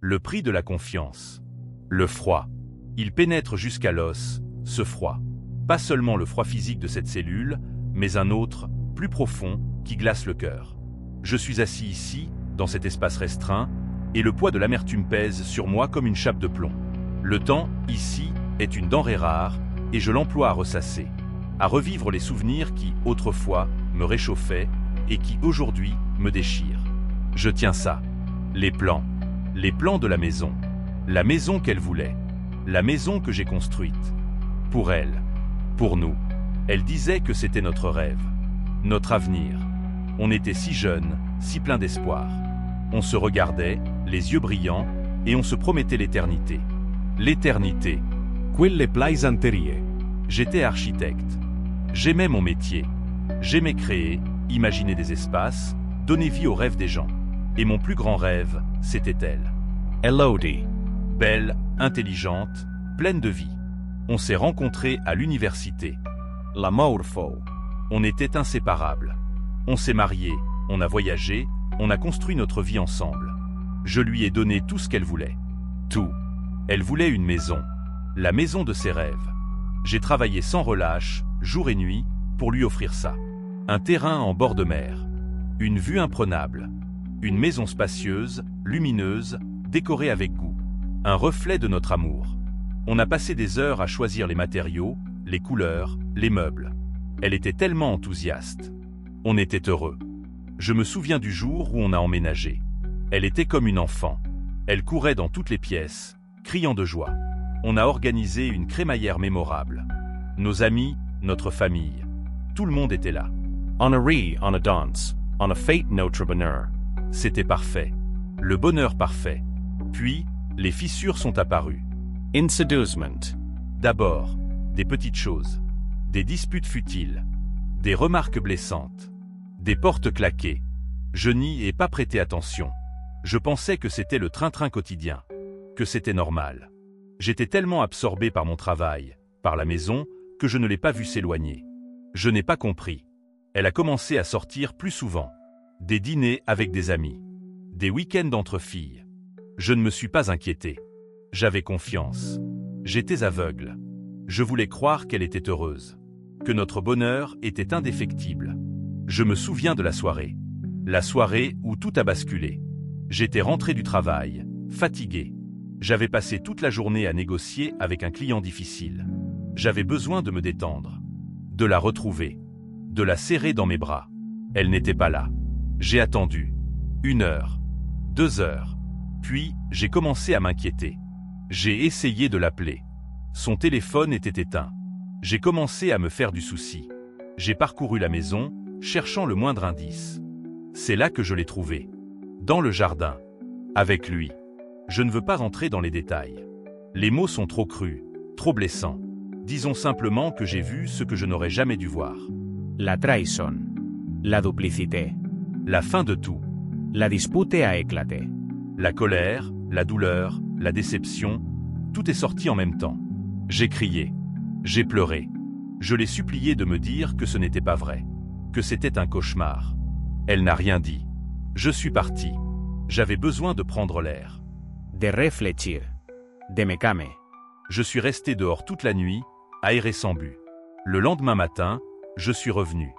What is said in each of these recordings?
Le prix de la confiance. Le froid. Il pénètre jusqu'à l'os, ce froid. Pas seulement le froid physique de cette cellule, mais un autre, plus profond, qui glace le cœur. Je suis assis ici, dans cet espace restreint, et le poids de l'amertume pèse sur moi comme une chape de plomb. Le temps, ici, est une denrée rare, et je l'emploie à ressasser, à revivre les souvenirs qui, autrefois, me réchauffaient, et qui, aujourd'hui, me déchirent. Je tiens ça. Les plans de la maison qu'elle voulait, la maison que j'ai construite. Pour elle, pour nous. Elle disait que c'était notre rêve, notre avenir. On était si jeunes, si pleins d'espoir. On se regardait, les yeux brillants, et on se promettait l'éternité. L'éternité. Quelle plaisanterie. J'étais architecte. J'aimais mon métier. J'aimais créer, imaginer des espaces, donner vie aux rêves des gens. Et mon plus grand rêve, c'était elle. Elodie. Belle, intelligente, pleine de vie. On s'est rencontrés à l'université. L'amour fou. On était inséparables. On s'est mariés, on a voyagé, on a construit notre vie ensemble. Je lui ai donné tout ce qu'elle voulait. Tout. Elle voulait une maison. La maison de ses rêves. J'ai travaillé sans relâche, jour et nuit, pour lui offrir ça. Un terrain en bord de mer. Une vue imprenable. Une maison spacieuse, lumineuse, décorée avec goût. Un reflet de notre amour. On a passé des heures à choisir les matériaux, les couleurs, les meubles. Elle était tellement enthousiaste. On était heureux. Je me souviens du jour où on a emménagé. Elle était comme une enfant. Elle courait dans toutes les pièces, criant de joie. On a organisé une crémaillère mémorable. Nos amis, notre famille. Tout le monde était là. On a ri, on a danse, on a fait notre bonheur. C'était parfait. Le bonheur parfait. Puis, les fissures sont apparues. Inséduisement. D'abord, des petites choses. Des disputes futiles. Des remarques blessantes. Des portes claquées. Je n'y ai pas prêté attention. Je pensais que c'était le train-train quotidien. Que c'était normal. J'étais tellement absorbé par mon travail, par la maison, que je ne l'ai pas vu s'éloigner. Je n'ai pas compris. Elle a commencé à sortir plus souvent. Des dîners avec des amis. Des week-ends entre filles. Je ne me suis pas inquiété. J'avais confiance. J'étais aveugle. Je voulais croire qu'elle était heureuse. Que notre bonheur était indéfectible. Je me souviens de la soirée. La soirée où tout a basculé. J'étais rentré du travail, fatigué. J'avais passé toute la journée à négocier avec un client difficile. J'avais besoin de me détendre. De la retrouver. De la serrer dans mes bras. Elle n'était pas là. J'ai attendu. 1 heure. 2 heures. Puis, j'ai commencé à m'inquiéter. J'ai essayé de l'appeler. Son téléphone était éteint. J'ai commencé à me faire du souci. J'ai parcouru la maison, cherchant le moindre indice. C'est là que je l'ai trouvé. Dans le jardin. Avec lui. Je ne veux pas rentrer dans les détails. Les mots sont trop crus, trop blessants. Disons simplement que j'ai vu ce que je n'aurais jamais dû voir. La trahison. La duplicité. La fin de tout. La dispute a éclaté. La colère, la douleur, la déception, tout est sorti en même temps. J'ai crié. J'ai pleuré. Je l'ai supplié de me dire que ce n'était pas vrai. Que c'était un cauchemar. Elle n'a rien dit. Je suis parti. J'avais besoin de prendre l'air. De réfléchir. De me calmer. Je suis resté dehors toute la nuit, aéré sans but. Le lendemain matin, je suis revenu.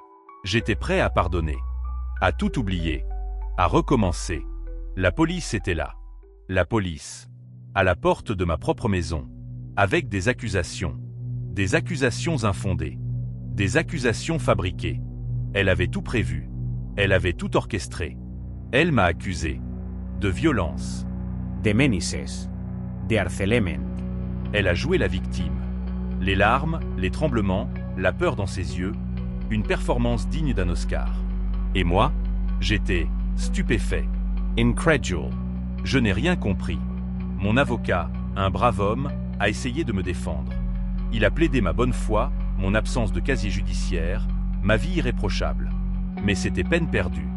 J'étais prêt à pardonner. À tout oublier. À recommencer. La police était là. La police. À la porte de ma propre maison. Avec des accusations. Des accusations infondées. Des accusations fabriquées. Elle avait tout prévu. Elle avait tout orchestré. Elle m'a accusé. De violence. De menaces. De harcèlement. Elle a joué la victime. Les larmes, les tremblements, la peur dans ses yeux, une performance digne d'un Oscar. Et moi, j'étais stupéfait. Incrédule. Je n'ai rien compris. Mon avocat, un brave homme, a essayé de me défendre. Il a plaidé ma bonne foi, mon absence de casier judiciaire, ma vie irréprochable. Mais c'était peine perdue.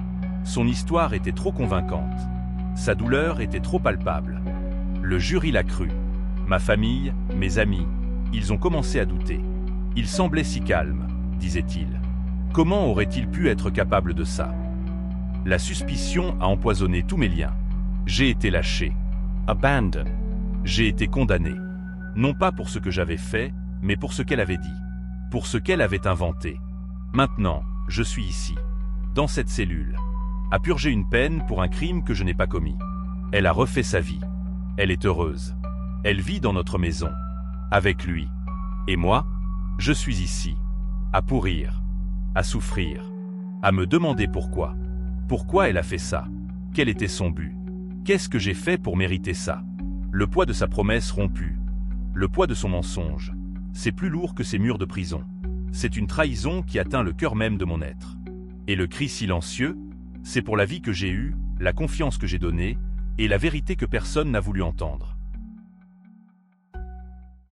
Son histoire était trop convaincante. Sa douleur était trop palpable. Le jury l'a cru. Ma famille, mes amis, ils ont commencé à douter. Il semblait si calme, disait-il. Comment aurait-il pu être capable de ça? La suspicion a empoisonné tous mes liens. J'ai été lâché. abandon. J'ai été condamné. Non pas pour ce que j'avais fait, mais pour ce qu'elle avait dit. Pour ce qu'elle avait inventé. Maintenant, je suis ici, dans cette cellule, à purger une peine pour un crime que je n'ai pas commis. Elle a refait sa vie. Elle est heureuse. Elle vit dans notre maison, avec lui. Et moi, je suis ici, à pourrir, à souffrir, à me demander pourquoi. Pourquoi elle a fait ça? Quel était son but? Qu'est-ce que j'ai fait pour mériter ça? Le poids de sa promesse rompue, le poids de son mensonge, c'est plus lourd que ces murs de prison. C'est une trahison qui atteint le cœur même de mon être. Et le cri silencieux, c'est pour la vie que j'ai eue, la confiance que j'ai donnée, et la vérité que personne n'a voulu entendre.